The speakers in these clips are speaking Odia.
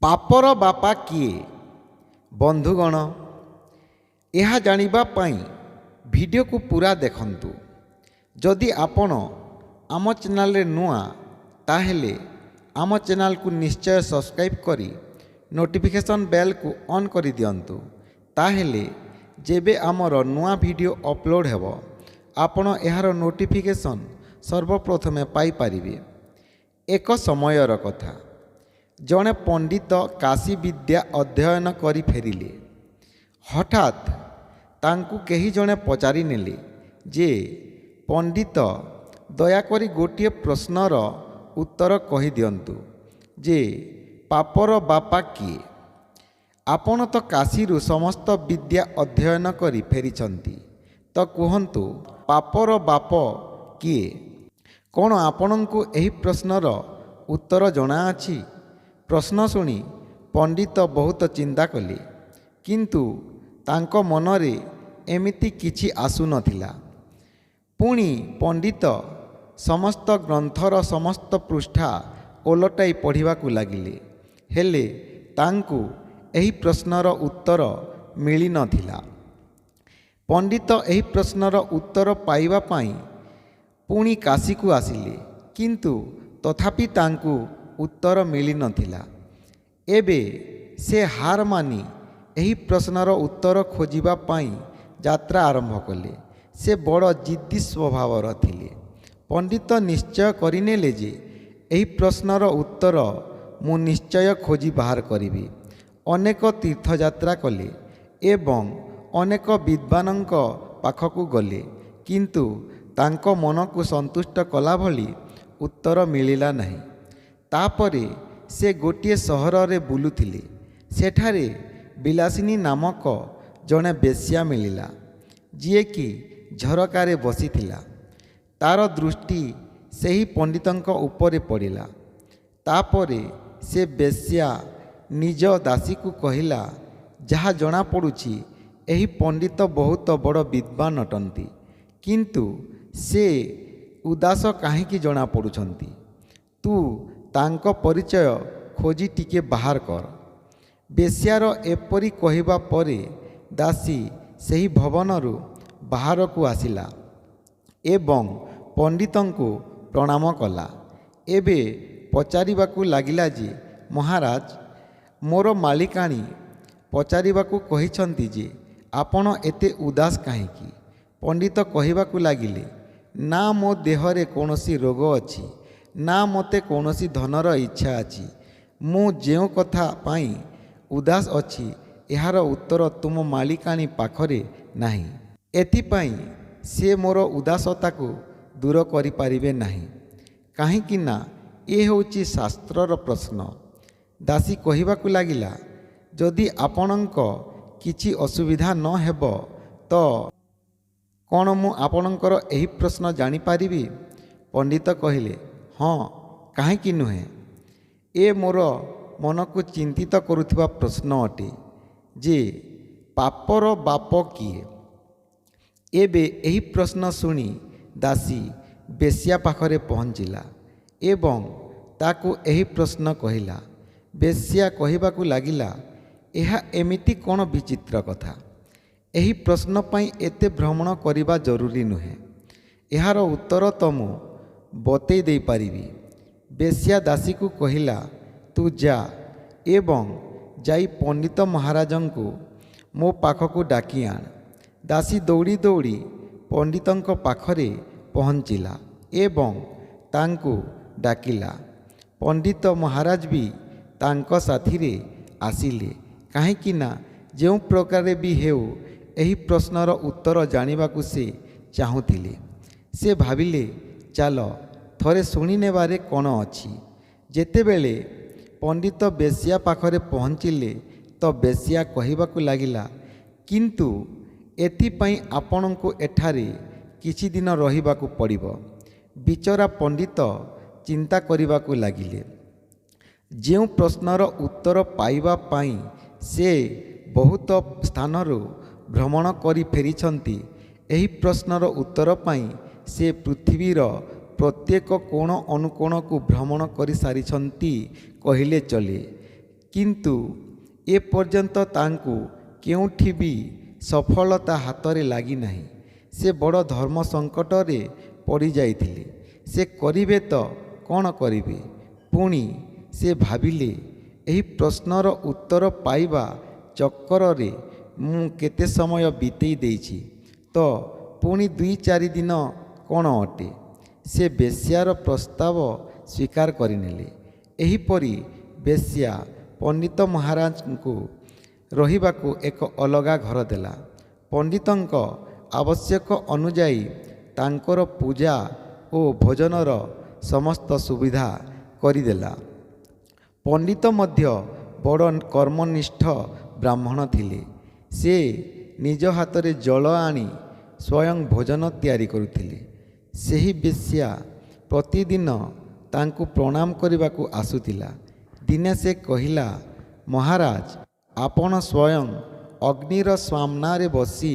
ପାପର ବାପା କିଏ? ବନ୍ଧୁଗଣ, ଏହା ଜାଣିବା ପାଇଁ ଭିଡ଼ିଓକୁ ପୁରା ଦେଖନ୍ତୁ। ଯଦି ଆପଣ ଆମ ଚ୍ୟାନେଲରେ ନୂଆ, ତାହେଲେ ଆମ ଚ୍ୟାନେଲକୁ ନିଶ୍ଚୟ ସବସ୍କ୍ରାଇବ୍ କରି ନୋଟିଫିକେସନ୍ ବେଲ୍କୁ ଅନ୍ କରିଦିଅନ୍ତୁ। ତାହେଲେ ଯେବେ ଆମର ନୂଆ ଭିଡ଼ିଓ ଅପଲୋଡ଼ ହେବ, ଆପଣ ଏହାର ନୋଟିଫିକେସନ୍ ସର୍ବପ୍ରଥମେ ପାଇପାରିବେ। ଏକ ସମୟର କଥା, ଜଣେ ପଣ୍ଡିତ କାଶୀ ବିଦ୍ୟା ଅଧ୍ୟୟନ କରି ଫେରିଲେ। ହଠାତ୍ ତାଙ୍କୁ କେହି ଜଣେ ପଚାରିନେଲେ ଯେ, ପଣ୍ଡିତ, ଦୟାକରି ଗୋଟିଏ ପ୍ରଶ୍ନର ଉତ୍ତର କହିଦିଅନ୍ତୁ ଯେ ପାପର ବାପା କିଏ? ଆପଣ ତ କାଶୀରୁ ସମସ୍ତ ବିଦ୍ୟା ଅଧ୍ୟୟନ କରି ଫେରିଛନ୍ତି, ତ କୁହନ୍ତୁ, ପାପର ବାପ କିଏ? କ'ଣ ଆପଣଙ୍କୁ ଏହି ପ୍ରଶ୍ନର ଉତ୍ତର ଜଣାଅଛି? ପ୍ରଶ୍ନ ଶୁଣି ପଣ୍ଡିତ ବହୁତ ଚିନ୍ତା କଲେ, କିନ୍ତୁ ତାଙ୍କ ମନରେ ଏମିତି କିଛି ଆସୁନଥିଲା। ପୁଣି ପଣ୍ଡିତ ସମସ୍ତ ଗ୍ରନ୍ଥର ସମସ୍ତ ପୃଷ୍ଠା ଓଲଟାଇ ପଢ଼ିବାକୁ ଲାଗିଲେ, ହେଲେ ତାଙ୍କୁ ଏହି ପ୍ରଶ୍ନର ଉତ୍ତର ମିଳିନଥିଲା। ପଣ୍ଡିତ ଏହି ପ୍ରଶ୍ନର ଉତ୍ତର ପାଇବା ପାଇଁ ପୁଣି କାଶୀକୁ ଆସିଲେ, କିନ୍ତୁ ତଥାପି ତାଙ୍କୁ ଉତ୍ତର ମିଳିନଥିଲା। ଏବେ ସେ ହାର ମାନି ଏହି ପ୍ରଶ୍ନର ଉତ୍ତର ଖୋଜିବା ପାଇଁ ଯାତ୍ରା ଆରମ୍ଭ କଲେ। ସେ ବଡ଼ ଜିଦ୍ଦି ସ୍ୱଭାବର ଥିଲେ। ପଣ୍ଡିତ ନିଶ୍ଚୟ କରିନେଲେ ଯେ ଏହି ପ୍ରଶ୍ନର ଉତ୍ତର ମୁଁ ନିଶ୍ଚୟ ଖୋଜି ବାହାର କରିବି। ଅନେକ ତୀର୍ଥଯାତ୍ରା କଲେ ଏବଂ ଅନେକ ବିଦ୍ୱାନଙ୍କ ପାଖକୁ ଗଲେ, କିନ୍ତୁ ତାଙ୍କ ମନକୁ ସନ୍ତୁଷ୍ଟ କଲା ଭଳି ଉତ୍ତର ମିଳିଲା ନାହିଁ। ତାପରେ ସେ ଗୋଟିଏ ସହରରେ ବୁଲୁଥିଲେ। ସେଠାରେ ବିଳାସିନୀ ନାମକ ଜଣେ ବେଶ୍ୟା ମିଳିଲା, ଯିଏକି ଝରକାରେ ବସିଥିଲା। ତାର ଦୃଷ୍ଟି ସେହି ପଣ୍ଡିତଙ୍କ ଉପରେ ପଡ଼ିଲା। ତାପରେ ସେ ବେଶ୍ୟା ନିଜ ଦାସୀକୁ କହିଲା, ଯାହା ଜଣାପଡ଼ୁଛି ଏହି ପଣ୍ଡିତ ବହୁତ ବଡ଼ ବିଦ୍ୱାନ ଅଟନ୍ତି, କିନ୍ତୁ ସେ ଉଦାସ କାହିଁକି ଜଣାପଡ଼ୁଛନ୍ତି? ତୁ ତାଙ୍କ ପରିଚୟ ଖୋଜି ଟିକେ ବାହାର କର। ବେଶ୍ୟାର ଏପରି କହିବା ପରେ ଦାସୀ ସେହି ଭବନରୁ ବାହାରକୁ ଆସିଲା ଏବଂ ପଣ୍ଡିତଙ୍କୁ ପ୍ରଣାମ କଲା। ଏବେ ପଚାରିବାକୁ ଲାଗିଲା ଯେ, ମହାରାଜ, ମୋର ମାଲିକାଣୀ ପଚାରିବାକୁ କହିଛନ୍ତି ଯେ ଆପଣ ଏତେ ଉଦାସ କାହିଁକି? ପଣ୍ଡିତ କହିବାକୁ ଲାଗିଲେ, ନା ମୋ ଦେହରେ କୌଣସି ରୋଗ ଅଛି, ନା ମୋତେ କୌଣସି ଧନର ଇଚ୍ଛା ଅଛି। ମୁଁ ଯେଉଁ କଥା ପାଇଁ ଉଦାସ ଅଛି, ଏହାର ଉତ୍ତର ତୁମ ମାଲିକାଣୀ ପାଖରେ ନାହିଁ। ଏଥିପାଇଁ ସେ ମୋର ଉଦାସତାକୁ ଦୂର କରିପାରିବେ ନାହିଁ, କାହିଁକି ନା ଏ ହେଉଛି ଶାସ୍ତ୍ରର ପ୍ରଶ୍ନ। ଦାସୀ କହିବାକୁ ଲାଗିଲା, ଯଦି ଆପଣଙ୍କ କିଛି ଅସୁବିଧା ନ ହେବ, ତ କ'ଣ ମୁଁ ଆପଣଙ୍କର ଏହି ପ୍ରଶ୍ନ ଜାଣିପାରିବି? ପଣ୍ଡିତ କହିଲେ, ହଁ, କାହିଁକି ନୁହେଁ। ଏ ମୋର ମନକୁ ଚିନ୍ତିତ କରୁଥିବା ପ୍ରଶ୍ନ ଅଟେ ଯେ ପାପର ବାପ କିଏ? ଏବେ ଏହି ପ୍ରଶ୍ନ ଶୁଣି ଦାସୀ ବେଶ୍ୟା ପାଖରେ ପହଞ୍ଚିଲା ଏବଂ ତାକୁ ଏହି ପ୍ରଶ୍ନ କହିଲା। ବେଶ୍ୟା କହିବାକୁ ଲାଗିଲା, ଏହା ଏମିତି କ'ଣ ବିଚିତ୍ର କଥା? ଏହି ପ୍ରଶ୍ନ ପାଇଁ ଏତେ ଭ୍ରମଣ କରିବା ଜରୁରୀ ନୁହେଁ। ଏହାର ଉତ୍ତର ତ ମୁଁ ବତେଇ ଦେଇପାରିବି। ବେଶ୍ୟା ଦାସୀକୁ କହିଲା, ତୁ ଯା ଏବଂ ଯାଇ ପଣ୍ଡିତ ମହାରାଜଙ୍କୁ ମୋ ପାଖକୁ ଡାକି ଆଣ। ଦାସୀ ଦୌଡ଼ି ଦୌଡ଼ି ପଣ୍ଡିତଙ୍କ ପାଖରେ ପହଞ୍ଚିଲା ଏବଂ ତାଙ୍କୁ ଡାକିଲା। ପଣ୍ଡିତ ମହାରାଜ ବି ତାଙ୍କ ସାଥିରେ ଆସିଲେ, କାହିଁକି ନା ଯେଉଁ ପ୍ରକାରେ ବି ହେଉ ଏହି ପ୍ରଶ୍ନର ଉତ୍ତର ଜାଣିବାକୁ ସେ ଚାହୁଁଥିଲେ। ସେ ଭାବିଲେ, ଚାଲ ଥରେ ଶୁଣିନେବାରେ କ'ଣ ଅଛି। ଯେତେବେଳେ ପଣ୍ଡିତ ବେଶ୍ୟା ପାଖରେ ପହଞ୍ଚିଲେ, ତ ବେଶ୍ୟା କହିବାକୁ ଲାଗିଲା, କିନ୍ତୁ ଏଥିପାଇଁ ଆପଣଙ୍କୁ ଏଠାରେ କିଛି ଦିନ ରହିବାକୁ ପଡ଼ିବ। ବିଚରା ପଣ୍ଡିତ ଚିନ୍ତା କରିବାକୁ ଲାଗିଲେ। ଯେଉଁ ପ୍ରଶ୍ନର ଉତ୍ତର ପାଇବା ପାଇଁ ସେ ବହୁତ ସ୍ଥାନରୁ ଭ୍ରମଣ କରି ଫେରିଛନ୍ତି, ଏହି ପ୍ରଶ୍ନର ଉତ୍ତର ପାଇଁ ସେ ପୃଥିବୀର ପ୍ରତ୍ୟେକ କୋଣ ଅନୁକୋଣକୁ ଭ୍ରମଣ କରିସାରିଛନ୍ତି କହିଲେ ଚଳେ। କିନ୍ତୁ ଏପର୍ଯ୍ୟନ୍ତ ତାଙ୍କୁ କେଉଁଠି ବି ସଫଳତା ହାତରେ ଲାଗିନାହିଁ। ସେ ବଡ଼ ଧର୍ମ ସଙ୍କଟରେ ପଡ଼ିଯାଇଥିଲେ। ସେ କରିବେ ତ କ'ଣ କରିବେ? ପୁଣି ସେ ଭାବିଲେ, ଏହି ପ୍ରଶ୍ନର ଉତ୍ତର ପାଇବା ଚକ୍କରରେ ମୁଁ କେତେ ସମୟ ବିତେଇ ଦେଇଛି ତ ପୁଣି 2-4 ଦିନ କ'ଣ ଅଟେ? ସେ ବେଶ୍ୟାର ପ୍ରସ୍ତାବ ସ୍ୱୀକାର କରିନେଲେ। ଏହିପରି ବେଶ୍ୟା ପଣ୍ଡିତ ମହାରାଜଙ୍କୁ ରହିବାକୁ ଏକ ଅଲଗା ଘର ଦେଲା। ପଣ୍ଡିତଙ୍କ ଆବଶ୍ୟକ ଅନୁଯାୟୀ ତାଙ୍କର ପୂଜା ଓ ଭୋଜନର ସମସ୍ତ ସୁବିଧା କରିଦେଲା। ପଣ୍ଡିତ ମଧ୍ୟ ବଡ଼ କର୍ମନିଷ୍ଠ ବ୍ରାହ୍ମଣ ଥିଲେ। ସେ ନିଜ ହାତରେ ଜଳ ଆଣି ସ୍ୱୟଂ ଭୋଜନ ତିଆରି କରୁଥିଲେ। ସେହି ବେଶ୍ୟା ପ୍ରତିଦିନ ତାଙ୍କୁ ପ୍ରଣାମ କରିବାକୁ ଆସୁଥିଲା। ଦିନେ ସେ କହିଲା, ମହାରାଜ, ଆପଣ ସ୍ୱୟଂ ଅଗ୍ନିର ସାମ୍ନାରେ ବସି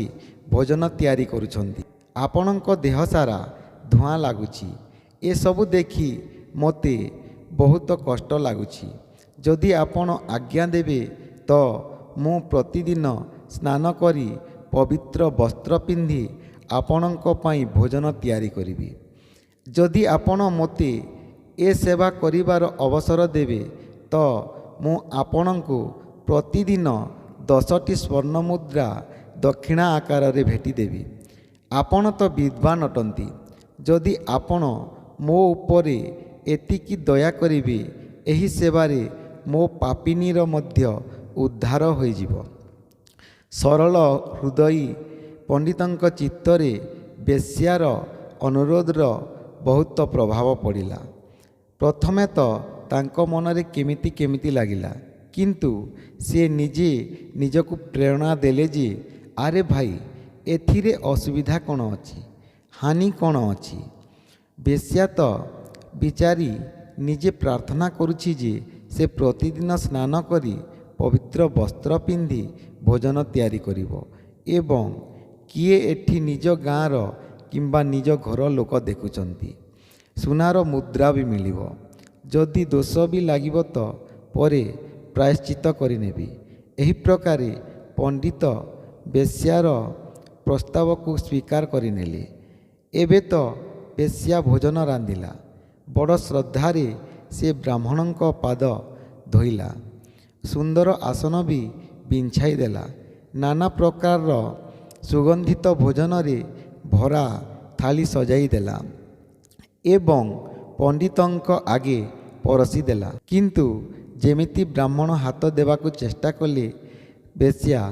ଭୋଜନ ତିଆରି କରୁଛନ୍ତି। ଆପଣଙ୍କ ଦେହ ସାରା ଧୂଆଁ ଲାଗୁଛି। ଏସବୁ ଦେଖି ମୋତେ ବହୁତ କଷ୍ଟ ଲାଗୁଛି। ଯଦି ଆପଣ ଆଜ୍ଞା ଦେବେ ତ ମୁଁ ପ୍ରତିଦିନ ସ୍ନାନ କରି ପବିତ୍ର ବସ୍ତ୍ର ପିନ୍ଧି ଆପଣଙ୍କ ପାଇଁ ଭୋଜନ ତିଆରି କରିବି। ଯଦି ଆପଣ ମୋତେ ଏ ସେବା କରିବାର ଅବସର ଦେବେ ତ ମୁଁ ଆପଣଙ୍କୁ ପ୍ରତିଦିନ 10ଟି ସ୍ୱର୍ଣ୍ଣ ମୁଦ୍ରା ଦକ୍ଷିଣା ଆକାରରେ ଭେଟିଦେବି। ଆପଣ ତ ବିଦ୍ୱାନ ଅଟନ୍ତି। ଯଦି ଆପଣ ମୋ ଉପରେ ଏତିକି ଦୟା କରିବେ, ଏହି ସେବାରେ ମୋ ପାପିନୀର ମଧ୍ୟ ଉଦ୍ଧାର ହୋଇଯିବ। ସରଳ ହୃଦୟୀ ପଣ୍ଡିତଙ୍କ ଚିତ୍ତରେ ବେଶ୍ୟାର ଅନୁରୋଧର ବହୁତ ପ୍ରଭାବ ପଡ଼ିଲା। ପ୍ରଥମେ ତ ତାଙ୍କ ମନରେ କେମିତି କେମିତି ଲାଗିଲା, କିନ୍ତୁ ସେ ନିଜେ ନିଜକୁ ପ୍ରେରଣା ଦେଲେ ଯେ, ଆରେ ଭାଇ, ଏଥିରେ ଅସୁବିଧା କ'ଣ ଅଛି? ହାନି କ'ଣ ଅଛି? ବେଶ୍ୟା ତ ବିଚାରୀ ନିଜେ ପ୍ରାର୍ଥନା କରୁଛି ଯେ ସେ ପ୍ରତିଦିନ ସ୍ନାନ କରି ପବିତ୍ର ବସ୍ତ୍ର ପିନ୍ଧି ଭୋଜନ ତିଆରି କରିବ ଏବଂ କିଏ ଏଠି ନିଜ ଗାଁର କିମ୍ବା ନିଜ ଘର ଲୋକ ଦେଖୁଛନ୍ତି। ସୁନାର ମୁଦ୍ରା ବି ମିଳିବ। ଯଦି ଦୋଷ ବି ଲାଗିବ ତ ପରେ ପ୍ରାୟଶ୍ଚିତ କରିନେବି। ଏହି ପ୍ରକାରେ ପଣ୍ଡିତ ବେଶ୍ୟାର ପ୍ରସ୍ତାବକୁ ସ୍ୱୀକାର କରିନେଲେ। ଏବେ ତ ବେଶ୍ୟା ଭୋଜନ ରାନ୍ଧିଲା। ବଡ଼ ଶ୍ରଦ୍ଧାରେ ସେ ବ୍ରାହ୍ମଣଙ୍କ ପାଦ ଧୋଇଲା। ସୁନ୍ଦର ଆସନ ବି ବିଛାଇ ଦେଲା। ନାନା ପ୍ରକାରର ସୁଗନ୍ଧିତ ଭୋଜନରେ ଭରା ଥାଳି ସଜାଇ ଦେଲା ଏବଂ ପଣ୍ଡିତଙ୍କ ଆଗେ ପରସି ଦେଲା। କିନ୍ତୁ ଯେମିତି ବ୍ରାହ୍ମଣ ହାତ ଦେବାକୁ ଚେଷ୍ଟା କଲେ, ବେଶ୍ୟା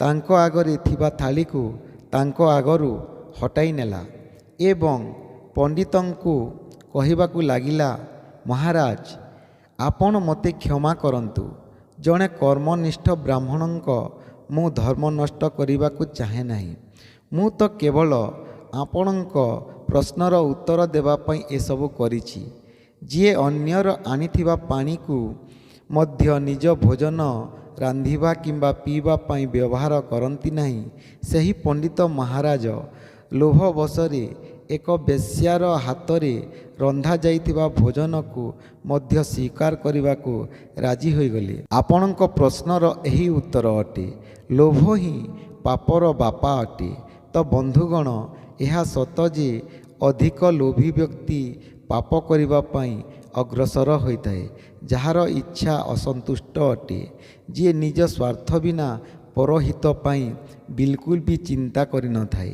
ତାଙ୍କ ଆଗରେ ଥିବା ଥାଳିକୁ ତାଙ୍କ ଆଗରୁ ହଟାଇ ନେଲା ଏବଂ ପଣ୍ଡିତଙ୍କୁ କହିବାକୁ ଲାଗିଲା, ମହାରାଜ, ଆପଣ ମୋତେ କ୍ଷମା କରନ୍ତୁ। ଜଣେ କର୍ମନିଷ୍ଠ ବ୍ରାହ୍ମଣଙ୍କ ମୁଁ ଧର୍ମ ନଷ୍ଟ କରିବାକୁ ଚାହେଁ ନାହିଁ। ମୁଁ ତ କେବଳ ଆପଣଙ୍କ ପ୍ରଶ୍ନର ଉତ୍ତର ଦେବା ପାଇଁ ଏସବୁ କରିଛି। ଯିଏ ଅନ୍ୟର ଆଣିଥିବା ପାଣିକୁ ମଧ୍ୟ ନିଜ ଭୋଜନ ରାନ୍ଧିବା କିମ୍ବା ପିଇବା ପାଇଁ ବ୍ୟବହାର କରନ୍ତି ନାହିଁ, ସେହି ପଣ୍ଡିତ ମହାରାଜ ଲୋଭବଶରେ ଏକ ବେଶ୍ୟାର ହାତରେ ରନ୍ଧାଯାଇଥିବା ଭୋଜନକୁ ମଧ୍ୟ ସ୍ୱୀକାର କରିବାକୁ ରାଜି ହୋଇଗଲେ। ଆପଣଙ୍କ ପ୍ରଶ୍ନର ଏହି ଉତ୍ତର ଅଟେ। ଲୋଭ ହିଁ ପାପର ବାପା ଅଟେ। ତ ବନ୍ଧୁଗଣ, ଏହା ସତ ଯେ ଅଧିକ ଲୋଭୀ ବ୍ୟକ୍ତି ପାପ କରିବା ପାଇଁ ଅଗ୍ରସର ହୋଇଥାଏ। ଯାହାର ଇଚ୍ଛା ଅସନ୍ତୁଷ୍ଟ ଅଟେ, ଯିଏ ନିଜ ସ୍ୱାର୍ଥ ବିନା ପରହିତ ପାଇଁ ବିଲକୁଲ ବି ଚିନ୍ତା କରିନଥାଏ,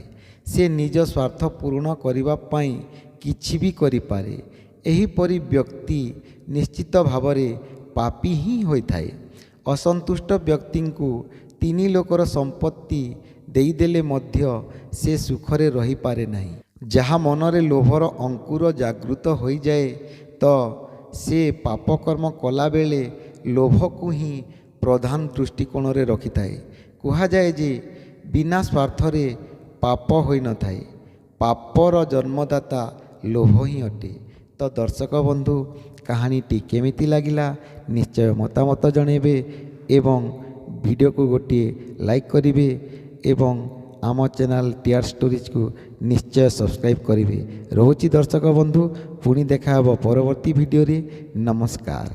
ସେ ନିଜ ସ୍ୱାର୍ଥ ପୂରଣ କରିବା ପାଇଁ କିଛି ବି କରିପାରେ। ଏହିପରି ବ୍ୟକ୍ତି ନିଶ୍ଚିତ ଭାବରେ ପାପୀ ହିଁ ହୋଇଥାଏ। ଅସନ୍ତୁଷ୍ଟ ବ୍ୟକ୍ତିଙ୍କୁ 3 ଲୋକର ସମ୍ପତ୍ତି ଦେଇଦେଲେ ମଧ୍ୟ ସେ ସୁଖରେ ରହିପାରେ ନାହିଁ। ଯାହା ମନରେ ଲୋଭର ଅଙ୍କୁର ଜାଗୃତ ହୋଇଯାଏ ତ ସେ ପାପକର୍ମ କଲାବେଳେ ଲୋଭକୁ ହିଁ ପ୍ରଧାନ ଦୃଷ୍ଟିକୋଣରେ ରଖିଥାଏ। କୁହାଯାଏ ଯେ ବିନା ସ୍ୱାର୍ଥରେ ପାପ ହୋଇନଥାଏ। ପାପର ଜନ୍ମଦାତା ଲୋଭ ହିଁ ଅଟେ। ତ ଦର୍ଶକ ବନ୍ଧୁ, କାହାଣୀଟି କେମିତି ଲାଗିଲା ନିଶ୍ଚୟ ମତାମତ ଜଣାଇବେ ଏବଂ ଭିଡ଼ିଓକୁ ଗୋଟିଏ ଲାଇକ୍ କରିବେ ଏବଂ ଆମ ଚ୍ୟାନେଲ୍ ଟିଆର୍ ଷ୍ଟୋରିଜକୁ ନିଶ୍ଚୟ ସବସ୍କ୍ରାଇବ୍ କରିବେ। ରହୁଛି ଦର୍ଶକ ବନ୍ଧୁ, ପୁଣି ଦେଖା ହେବ ପରବର୍ତ୍ତୀ ଭିଡ଼ିଓରେ। ନମସ୍କାର।